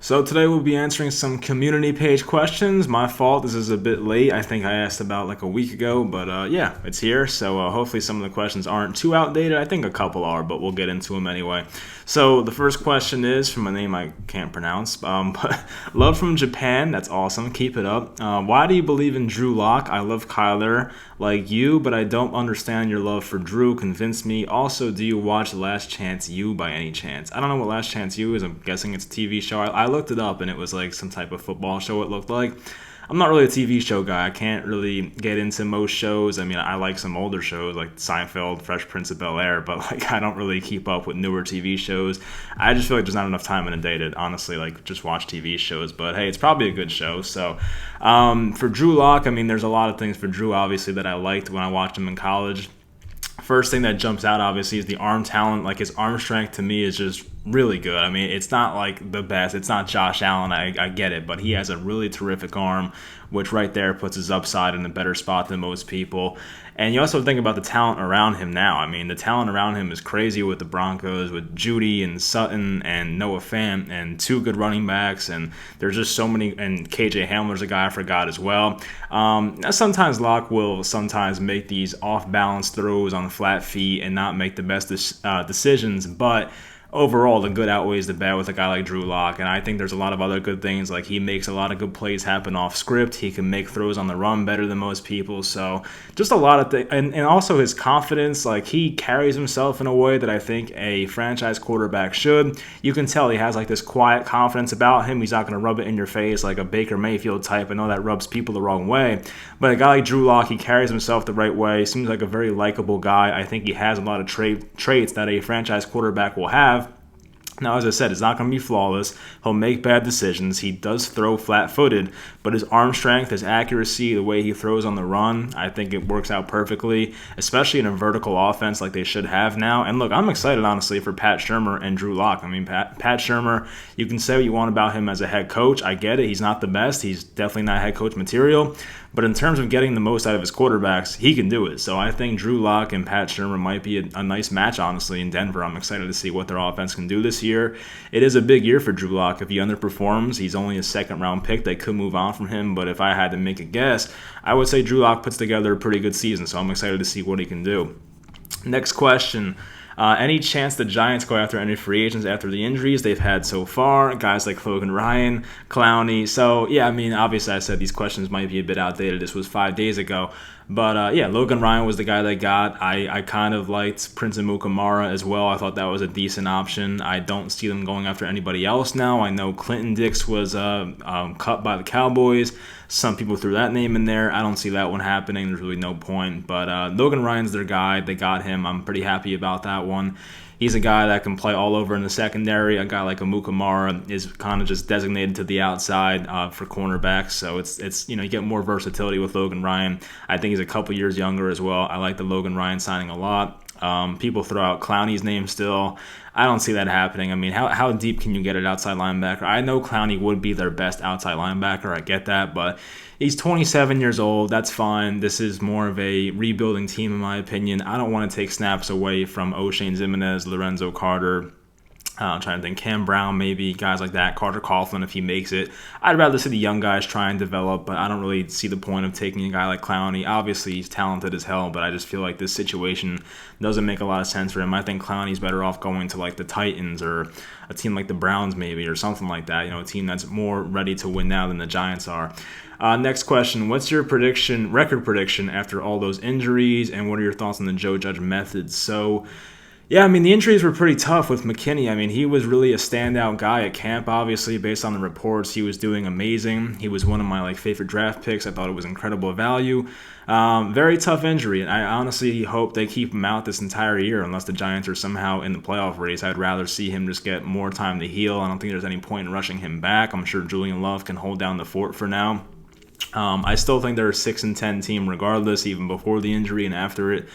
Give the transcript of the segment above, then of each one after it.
So today we'll be answering some community page questions. My fault, this is a bit late. I think I asked about like a week ago, but yeah, it's here. So hopefully some of the questions aren't too outdated. I think a couple are, but we'll get into them anyway. So the first question is from a name I can't pronounce, but love from Japan. That's awesome. Keep it up. Why do you believe in Drew Lock? I love Kyler like you, but I don't understand your love for Drew. Convince me. Also, do you watch Last Chance U by any chance? I don't know what Last Chance U is. I'm guessing it's a TV show. I looked it up and it was like some type of football show it looked like. I'm not really a TV show guy. I can't really get into most shows. I mean, I like some older shows like Seinfeld, Fresh Prince of Bel-Air, but like I don't really keep up with newer TV shows. I just feel like there's not enough time in a day to honestly like just watch TV shows. But hey, it's probably a good show. So for Drew Lock, I mean, there's a lot of things for Drew obviously that I liked when I watched him in college. First thing that jumps out obviously is the arm talent. Like his arm strength to me is just really good. I mean, it's not like the best. It's not Josh Allen. I get it, but he has a really terrific arm, which right there puts his upside in a better spot than most people. And you also think about the talent around him now. I mean, the talent around him is crazy with the Broncos, with Judy and Sutton and Noah Fant and two good running backs. And there's just so many. And KJ Hamler's a guy I forgot as well. Sometimes Locke will sometimes make these off-balance throws on flat feet and not make the best decisions, but overall, the good outweighs the bad with a guy like Drew Lock, and I think there's a lot of other good things. Like he makes a lot of good plays happen off script. He can make throws on the run better than most people. So just a lot of things, and also his confidence. Like he carries himself in a way that I think a franchise quarterback should. You can tell he has like this quiet confidence about him. He's not going to rub it in your face like a Baker Mayfield type. I know that rubs people the wrong way, but a guy like Drew Lock, he carries himself the right way. Seems like a very likable guy. I think he has a lot of traits that a franchise quarterback will have. Now, as I said, it's not going to be flawless. He'll make bad decisions. He does throw flat-footed, but his arm strength, his accuracy, the way he throws on the run, I think it works out perfectly, especially in a vertical offense like they should have now. And look, I'm excited, honestly, for Pat Shurmur and Drew Lock. I mean, Pat Shurmur, you can say what you want about him as a head coach. I get it. He's not the best. He's definitely not head coach material. But in terms of getting the most out of his quarterbacks, he can do it. So I think Drew Lock and Pat Shurmur might be a nice match, honestly, in Denver. I'm excited to see what their offense can do this year. It is a big year for Drew Lock. If he underperforms, he's only a second-round pick. They could move on from him. But if I had to make a guess, I would say Drew Lock puts together a pretty good season. So I'm excited to see what he can do. Next question. Any chance the Giants go after any free agents after the injuries they've had so far? Guys like Logan Ryan, Clowney. So, yeah, I mean, obviously I said these questions might be a bit outdated. This was 5 days ago. But, yeah, Logan Ryan was the guy they got. I kind of liked Prince Amukamara as well. I thought that was a decent option. I don't see them going after anybody else now. I know Clinton Dix was cut by the Cowboys. Some people threw that name in there. I don't see that one happening. There's really no point. But Logan Ryan's their guy. They got him. I'm pretty happy about that one. He's a guy that can play all over in the secondary. A guy like Amukamara is kind of just designated to the outside for cornerbacks. So it's you get more versatility with Logan Ryan. I think he's a couple years younger as well. I like the Logan Ryan signing a lot. People throw out Clowney's name still. I don't see that happening. I mean, how deep can you get at outside linebacker? I know Clowney would be their best outside linebacker. I get that, but he's 27 years old. That's fine. This is more of a rebuilding team, in my opinion. I don't want to take snaps away from O'Shane Ximines, Lorenzo Carter. I'm trying to think. Cam Brown, maybe, guys like that. Carter Coughlin, if he makes it. I'd rather see the young guys try and develop, but I don't really see the point of taking a guy like Clowney. Obviously, he's talented as hell, but I just feel like this situation doesn't make a lot of sense for him. I think Clowney's better off going to like the Titans or a team like the Browns, maybe, or something like that. A team that's more ready to win now than the Giants are. Next question. What's your record prediction after all those injuries, and what are your thoughts on the Joe Judge methods? So, yeah, I mean, the injuries were pretty tough with McKinney. I mean, he was really a standout guy at camp, obviously, based on the reports. He was doing amazing. He was one of my favorite draft picks. I thought it was incredible value. Very tough injury, and I honestly hope they keep him out this entire year unless the Giants are somehow in the playoff race. I'd rather see him just get more time to heal. I don't think there's any point in rushing him back. I'm sure Julian Love can hold down the fort for now. I still think they're a 6-10 team regardless, even before the injury and after it.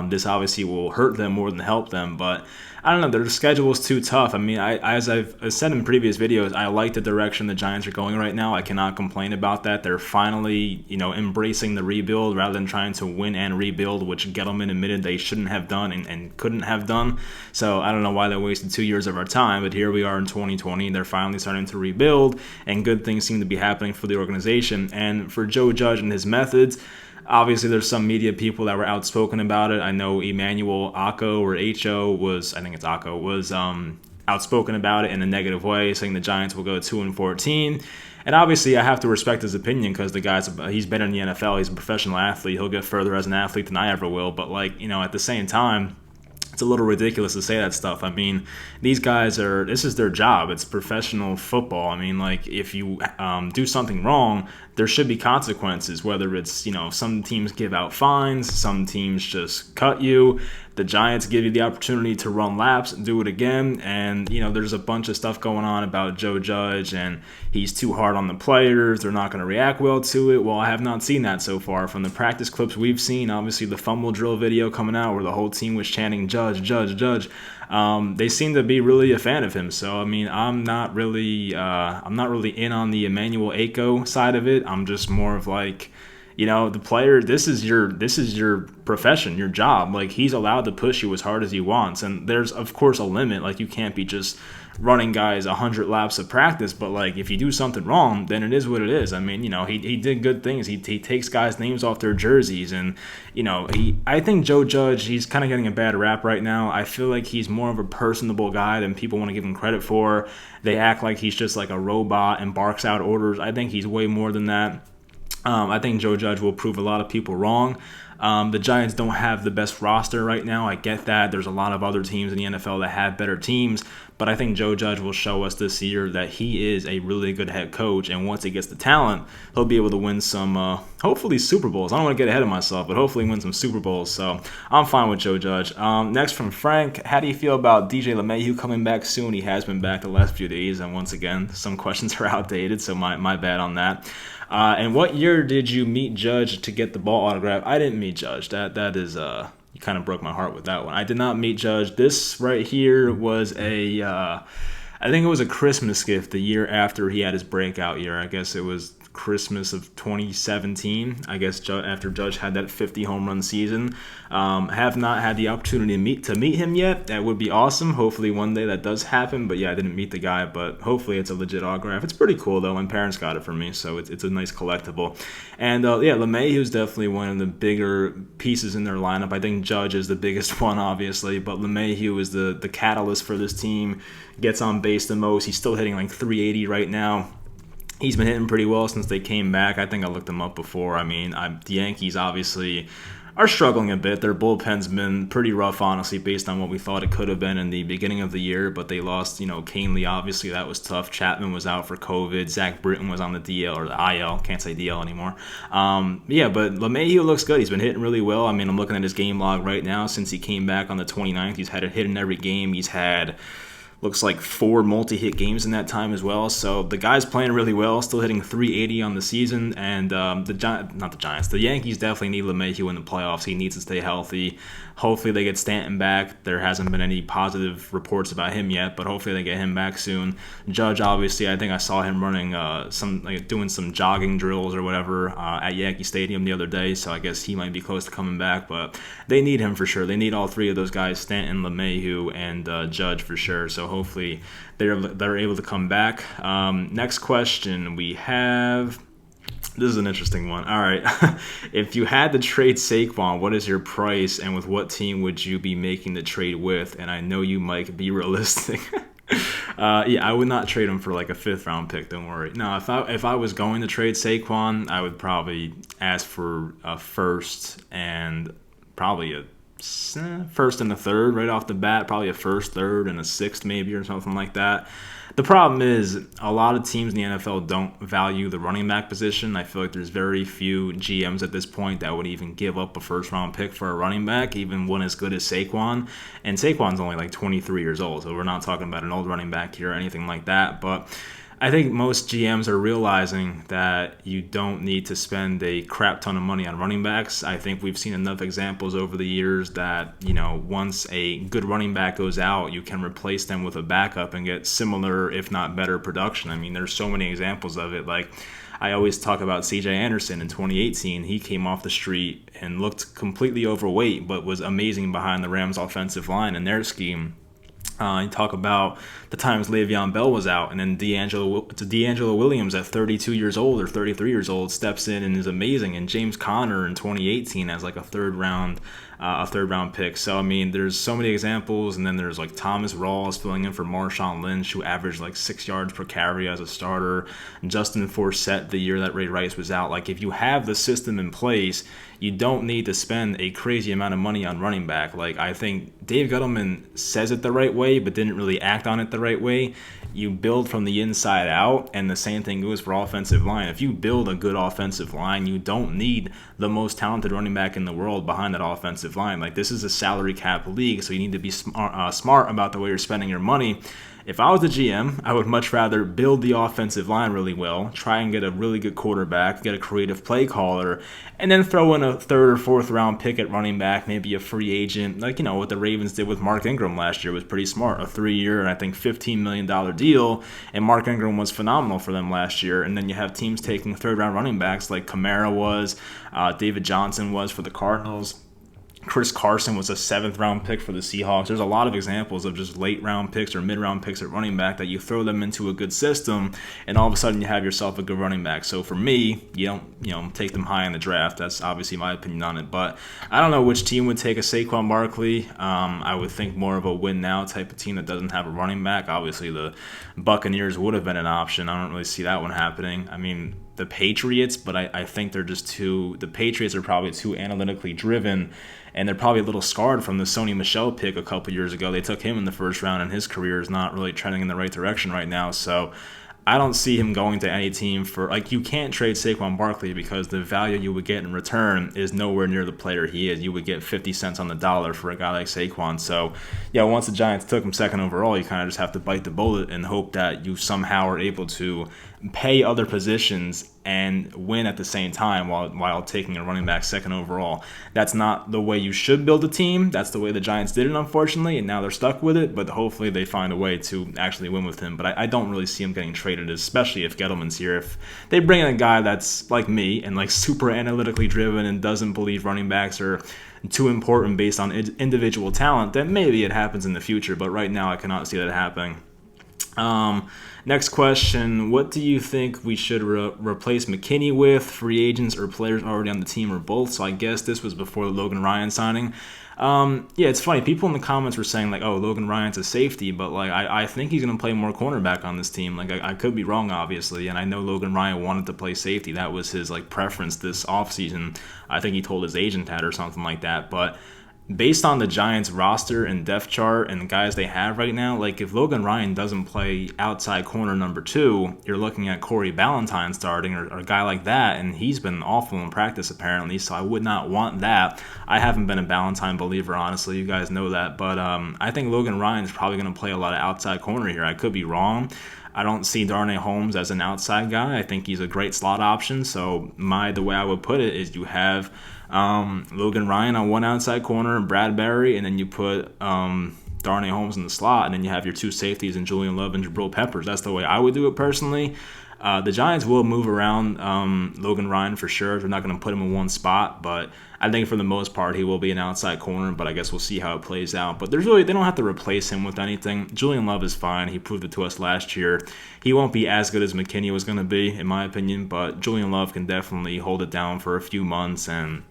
This obviously will hurt them more than help them, but I don't know. Their schedule is too tough. I mean, as I've said in previous videos, I like the direction the Giants are going right now. I cannot complain about that. They're finally, embracing the rebuild rather than trying to win and rebuild, which Gettleman admitted they shouldn't have done and couldn't have done. So I don't know why they wasted 2 years of our time, but here we are in 2020. They're finally starting to rebuild, and good things seem to be happening for the organization. And for Joe Judge and his methods, obviously, there's some media people that were outspoken about it. I know Emmanuel Akko or H.O. was outspoken about it in a negative way, saying the Giants will go 2-14. And obviously, I have to respect his opinion because he's been in the NFL. He's a professional athlete. He'll get further as an athlete than I ever will. But at the same time, it's a little ridiculous to say that stuff. I mean, these guys this is their job. It's professional football. I mean, if you do something wrong, there should be consequences, whether it's, some teams give out fines, some teams just cut you. The Giants give you the opportunity to run laps and do it again. And, there's a bunch of stuff going on about Joe Judge, and he's too hard on the players. They're not going to react well to it. Well, I have not seen that so far. From the practice clips we've seen, obviously the fumble drill video coming out where the whole team was chanting, Judge, Judge, Judge. They seem to be really a fan of him. So, I mean, I'm not really in on the Emmanuel Akko side of it. I'm just more of the player, this is your profession, your job. He's allowed to push you as hard as he wants. And there's, of course, a limit. You can't be just running guys 100 laps of practice. But, if you do something wrong, then it is what it is. I mean, he did good things. He takes guys' names off their jerseys. And, I think Joe Judge, he's kind of getting a bad rap right now. I feel like he's more of a personable guy than people want to give him credit for. They act like he's just like a robot and barks out orders. I think he's way more than that. I think Joe Judge will prove a lot of people wrong. The Giants don't have the best roster right now. I get that. There's a lot of other teams in the NFL that have better teams. But I think Joe Judge will show us this year that he is a really good head coach. And once he gets the talent, he'll be able to win some, hopefully, Super Bowls. I don't want to get ahead of myself, but hopefully win some Super Bowls. So I'm fine with Joe Judge. Next from Frank, how do you feel about DJ LeMahieu coming back soon? He has been back the last few days. And once again, some questions are outdated, so my bad on that. And what year did you meet Judge to get the ball autograph? I didn't meet Judge. That is you kind of broke my heart with that one. I did not meet Judge. This right here was I think it was a Christmas gift the year after he had his breakout year. I guess it was Christmas of 2017. I guess after Judge had that 50 home run season. Have not had the opportunity to meet him yet. That would be awesome. Hopefully one day that does happen. But yeah, I didn't meet the guy. But hopefully it's a legit autograph. It's pretty cool though. My parents got it for me, so it's a nice collectible. And LeMahieu is definitely one of the bigger pieces in their lineup. I think Judge is the biggest one, obviously, but LeMahieu is the catalyst for this team. Gets on base the most. He's still hitting 380 right now. He's been hitting pretty well since they came back. I think I looked him up before. I mean, the Yankees obviously are struggling a bit. Their bullpen's been pretty rough, honestly, based on what we thought it could have been in the beginning of the year. But they lost, Canely, obviously, that was tough. Chapman was out for COVID. Zach Britton was on the DL, or the IL. Can't say DL anymore. But LeMahieu looks good. He's been hitting really well. I mean, I'm looking at his game log right now. Since he came back on the 29th, he's had a hit in every game. He's had looks like 4 multi-hit games in that time as well. So the guy's playing really well, still hitting 380 on the season. And the Yankees definitely need LeMahieu in the playoffs. He needs to stay healthy. Hopefully they get Stanton back. There hasn't been any positive reports about him yet, but hopefully they get him back soon. Judge, obviously, I think I saw him running doing some jogging drills or whatever at Yankee Stadium the other day. So I guess he might be close to coming back, but they need him for sure. They need all 3 of those guys: Stanton, LeMahieu, and Judge for sure. So hopefully they're able to come back. Next question we have. This is an interesting one. All right. If you had to trade Saquon, what is your price, and with what team would you be making the trade with? And I know you might be realistic. I would not trade him for a 5th round pick. Don't worry. No, if I was going to trade Saquon, I would probably ask for a first and probably a first and a third right off the bat. Probably a first, third, and a 6th maybe, or something like that. The problem is a lot of teams in the NFL don't value the running back position. I feel like there's very few GMs at this point that would even give up a first-round pick for a running back, even one as good as Saquon. And Saquon's only 23 years old, so we're not talking about an old running back here or anything like that. But I think most GMs are realizing that you don't need to spend a crap ton of money on running backs. I think we've seen enough examples over the years that, once a good running back goes out, you can replace them with a backup and get similar, if not better, production. I mean, there's so many examples of it. Like, I always talk about CJ Anderson in 2018. He came off the street and looked completely overweight, but was amazing behind the Rams' offensive line and their scheme. You talk about the times Le'Veon Bell was out, and then D'Angelo Williams at 32 years old or 33 years old steps in and is amazing. And James Conner in 2018 as like a third round pick. So I mean, there's so many examples, and then there's like Thomas Rawls filling in for Marshawn Lynch, who averaged like 6 yards per carry as a starter. Justin Forsett the year that Ray Rice was out. Like, if you have the system in place, you don't need to spend a crazy amount of money on running back. Like, I think Dave Gettleman says it the right way, but didn't really act on it the right way. You build from the inside out, and the same thing goes for offensive line. If you build a good offensive line, you don't need the most talented running back in the world behind that offensive line. Like, this is a salary cap league, so you need to be smart about the way you're spending your money. If I was the GM, I would much rather build the offensive line really well, try and get a really good quarterback, get a creative play caller, and then throw in a third or fourth round pick at running back, maybe a free agent. Like, what the Ravens did with Mark Ingram last year was pretty smart. A 3-year and I think $15 million deal, and Mark Ingram was phenomenal for them last year. And then you have teams taking third round running backs like Kamara was, David Johnson was for the Cardinals. Chris Carson was a 7th-round pick for the Seahawks. There's a lot of examples of just late-round picks or mid-round picks at running back that you throw them into a good system, and all of a sudden you have yourself a good running back. So for me, you don't take them high in the draft. That's obviously my opinion on it. But I don't know which team would take a Saquon Barkley. I would think more of a win-now type of team that doesn't have a running back. Obviously, the Buccaneers would have been an option. I don't really see that one happening. I mean, the Patriots, but I think they're just the Patriots are probably too analytically driven, and they're probably a little scarred from the Sony Michel pick a couple years ago. They took him in the first round, and his career is not really trending in the right direction right now. So I don't see him going to any team you can't trade Saquon Barkley because the value you would get in return is nowhere near the player he is. You would get 50 cents on the dollar for a guy like Saquon. So, once the Giants took him 2nd overall, you kind of just have to bite the bullet and hope that you somehow are able to pay other positions and win at the same time while taking a running back 2nd overall. That's not the way you should build a team. That's the way the Giants did it, unfortunately, and now they're stuck with it, but hopefully they find a way to actually win with him. But I don't really see him getting traded, especially if Gettleman's here. If they bring in a guy that's like me and like super analytically driven and doesn't believe running backs are too important based on individual talent, then maybe it happens in the future, but right now I cannot see that happening. Next question, what do you think we should replace McKinney with, free agents or players already on the team, or both? So I guess this was before the Logan Ryan signing. It's funny. People in the comments were saying, like, oh, Logan Ryan's a safety, but, like, I think he's going to play more cornerback on this team. Like, I could be wrong, obviously, and I know Logan Ryan wanted to play safety. That was his, like, preference this offseason. I think he told his agent that or something like that, but based on the Giants roster and depth chart and the guys they have right now, like, if Logan Ryan doesn't play outside corner number 2, you're looking at Corey Ballantyne starting or a guy like that, and he's been awful in practice apparently, so I would not want that. I haven't been a Ballantyne believer, honestly. You guys know that, but I think Logan Ryan's probably going to play a lot of outside corner here. I could be wrong. I don't see Darnay Holmes as an outside guy. I think he's a great slot option, so the way I would put it is you have Logan Ryan on one outside corner and Bradbury, and then you put Darnay Holmes in the slot, and then you have your 2 safeties in Julian Love and Jabril Peppers. That's the way I would do it personally. The Giants will move around Logan Ryan for sure. They're not going to put him in one spot, but I think for the most part he will be an outside corner, but I guess we'll see how it plays out. But they don't have to replace him with anything. Julian Love is fine. He proved it to us last year. He won't be as good as McKinney was going to be, in my opinion, but Julian Love can definitely hold it down for a few months, and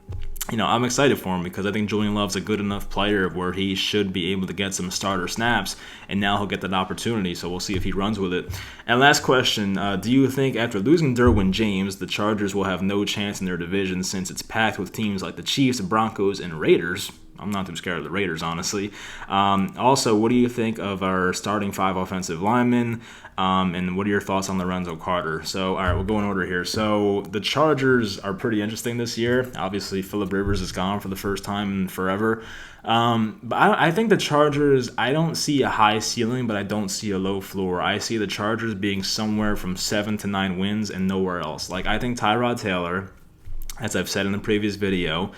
I'm excited for him because I think Julian Love's a good enough player where he should be able to get some starter snaps, and now he'll get that opportunity, so we'll see if he runs with it. And last question, do you think after losing Derwin James, the Chargers will have no chance in their division since it's packed with teams like the Chiefs, Broncos, and Raiders? I'm not too scared of the Raiders, honestly. Also, what do you think of our starting 5 offensive linemen? And what are your thoughts on Lorenzo Carter? So, all right, we'll go in order here. So, the Chargers are pretty interesting this year. Obviously, Phillip Rivers is gone for the first time in forever. But I think the Chargers, I don't see a high ceiling, but I don't see a low floor. I see the Chargers being somewhere from 7 to 9 wins and nowhere else. Like, I think Tyrod Taylor, as I've said in the previous video,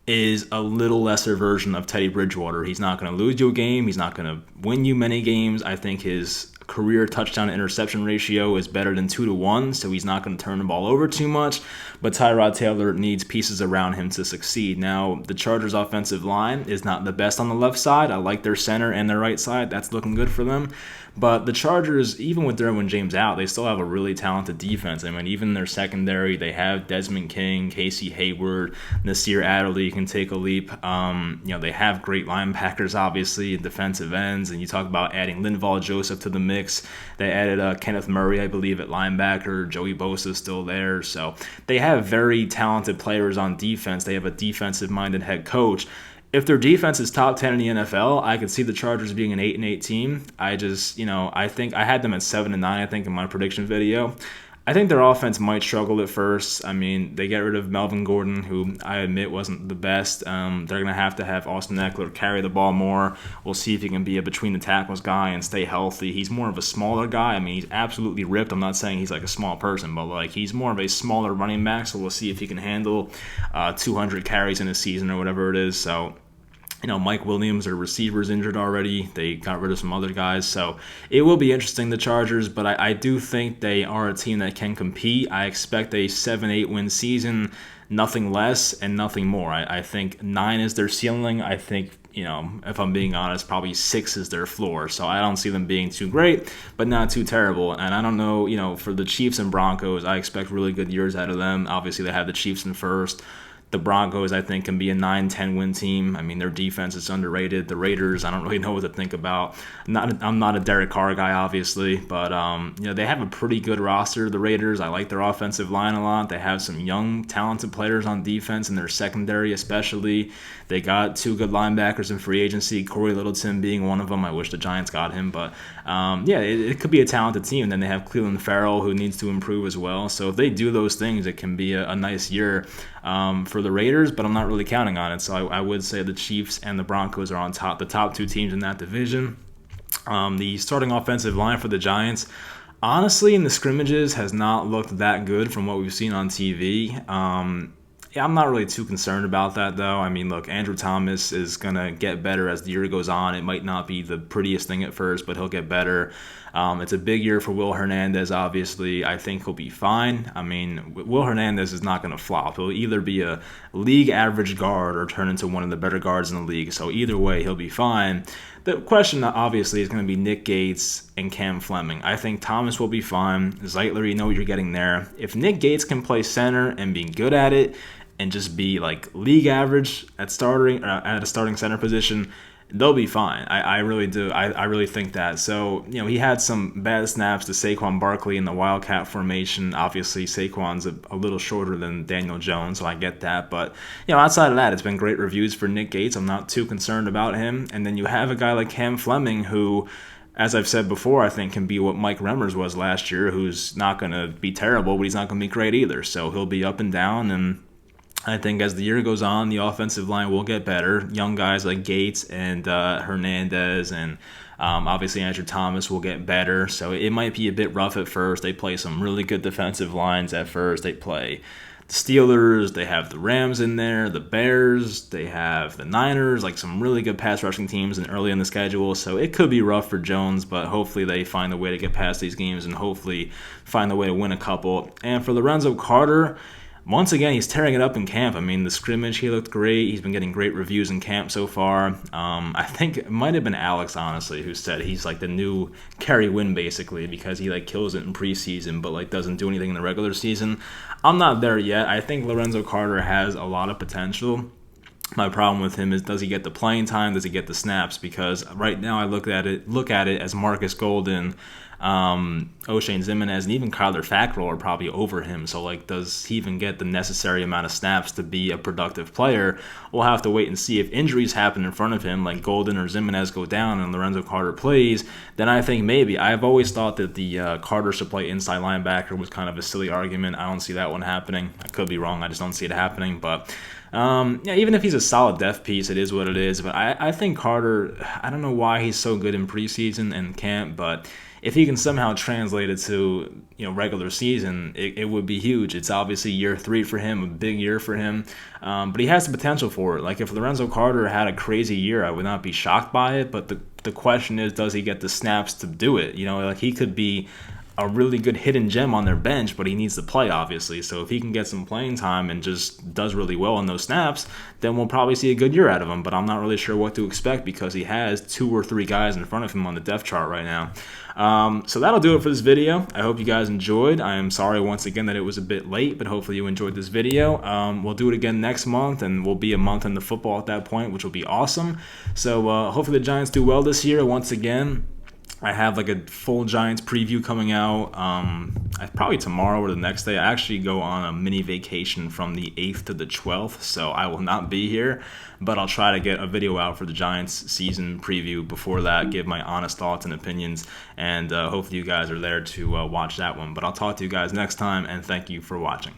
is a little lesser version of Teddy Bridgewater. He's not going to lose you a game. He's not going to win you many games. I think his career touchdown to interception ratio is better than 2 to 1, so he's not going to turn the ball over too much. But Tyrod Taylor needs pieces around him to succeed. Now, the Chargers' offensive line is not the best on the left side. I like their center and their right side. That's looking good for them. But the Chargers, even with Derwin James out, they still have a really talented defense. I mean, even their secondary, they have Desmond King, Casey Hayward, Nasir Adderley can take a leap. They have great linebackers, obviously, and defensive ends. And you talk about adding Linval Joseph to the mix. They added Kenneth Murray, I believe, at linebacker. Joey Bosa's still there. So they have very talented players on defense. They have a defensive-minded head coach. If their defense is top 10 in the NFL, I could see the Chargers being an 8-8 team. I think I had them at 7-9, I think, in my prediction video. I think their offense might struggle at first. I mean, they get rid of Melvin Gordon, who I admit wasn't the best. They're going to have Austin Eckler carry the ball more. We'll see if he can be a between-the-tackles guy and stay healthy. He's more of a smaller guy. I mean, he's absolutely ripped. I'm not saying he's like a small person, but like he's more of a smaller running back, so we'll see if he can handle 200 carries in a season or whatever it is. So, Mike Williams, their receiver's injured already. They got rid of some other guys. So it will be interesting, the Chargers, but I do think they are a team that can compete. I expect a 7-8 win season, nothing less and nothing more. I think 9 is their ceiling. I think, if I'm being honest, probably 6 is their floor. So I don't see them being too great, but not too terrible. And I don't know, for the Chiefs and Broncos, I expect really good years out of them. Obviously, they have the Chiefs in first. The Broncos, I think, can be a 9-10 win team. I mean, their defense is underrated. The Raiders, I don't really know what to think about. I'm not a Derek Carr guy, obviously, but they have a pretty good roster, the Raiders. I like their offensive line a lot. They have some young, talented players on defense, in their secondary especially. They got 2 good linebackers in free agency, Corey Littleton being one of them. I wish the Giants got him, but it could be a talented team. And then they have Cleveland Farrell, who needs to improve as well. So if they do those things, it can be a nice year for the Raiders, but I'm not really counting on it. So I would say the Chiefs and the Broncos are on top, the top 2 teams in that division. The starting offensive line for the Giants, honestly, in the scrimmages, has not looked that good from what we've seen on TV. I'm not really too concerned about that, though. I mean, look, Andrew Thomas is going to get better as the year goes on. It might not be the prettiest thing at first, but he'll get better. It's a big year for Will Hernandez, obviously. I think he'll be fine. I mean, Will Hernandez is not going to flop. He'll either be a league average guard or turn into one of the better guards in the league. So either way, he'll be fine. The question, obviously, is going to be Nick Gates and Cam Fleming. I think Thomas will be fine. Zeitler, you know what you're getting there. If Nick Gates can play center and be good at it and just be like league average at a starting center position, they'll be fine. I really do. I really think that. So, he had some bad snaps to Saquon Barkley in the Wildcat formation. Obviously, Saquon's a little shorter than Daniel Jones, so I get that. But, outside of that, it's been great reviews for Nick Gates. I'm not too concerned about him. And then you have a guy like Cam Fleming who, as I've said before, I think can be what Mike Remmers was last year, who's not going to be terrible, but he's not going to be great either. So he'll be up and down, and I think as the year goes on, the offensive line will get better. Young guys like Gates and Hernandez and obviously Andrew Thomas will get better. So it might be a bit rough at first. They play some really good defensive lines at first. They play the Steelers. They have the Rams in there, the Bears. They have the Niners, like some really good pass rushing teams and early in the schedule. So it could be rough for Jones, but hopefully they find a way to get past these games and hopefully find a way to win a couple. And for Lorenzo Carter, once again, he's tearing it up in camp. I mean, the scrimmage, he looked great. He's been getting great reviews in camp so far. I think it might have been Alex, honestly, who said he's like the new Kerry Wynn, basically, because he like kills it in preseason, but like doesn't do anything in the regular season. I'm not there yet. I think Lorenzo Carter has a lot of potential. My problem with him is, does he get the playing time? Does he get the snaps? Because right now I look at it as Marcus Golden O'Shane Ximines and even Kyler Fackrell are probably over him. So, like, does he even get the necessary amount of snaps to be a productive player? We'll have to wait and see. If injuries happen in front of him, like Golden or Ximines go down and Lorenzo Carter plays, then I think maybe. I've always thought that the Carter should play inside linebacker was kind of a silly argument. I don't see that one happening. I could be wrong. I just don't see it happening. But yeah, even if he's a solid depth piece, it is what it is. But I think Carter, I don't know why he's so good in preseason and camp, but if he can somehow translate it to regular season, it would be huge. It's obviously year 3 for him, a big year for him, but he has the potential for it. Like if Lorenzo Carter had a crazy year, I would not be shocked by it. But the question is, does he get the snaps to do it? Like he could be a really good hidden gem on their bench, but he needs to play, obviously. So if he can get some playing time and just does really well on those snaps, then we'll probably see a good year out of him. But I'm not really sure what to expect because he has 2 or 3 guys in front of him on the depth chart right now. So that'll do it for this video. I hope you guys enjoyed. I am sorry once again that it was a bit late, but hopefully you enjoyed this video. We'll do it again next month, and we'll be a month into football at that point, which will be awesome. So hopefully the Giants do well this year. Once again, I have like a full Giants preview coming out probably tomorrow or the next day. I actually go on a mini vacation from the 8th to the 12th, so I will not be here. But I'll try to get a video out for the Giants season preview before that, give my honest thoughts and opinions, and hopefully you guys are there to watch that one. But I'll talk to you guys next time, and thank you for watching.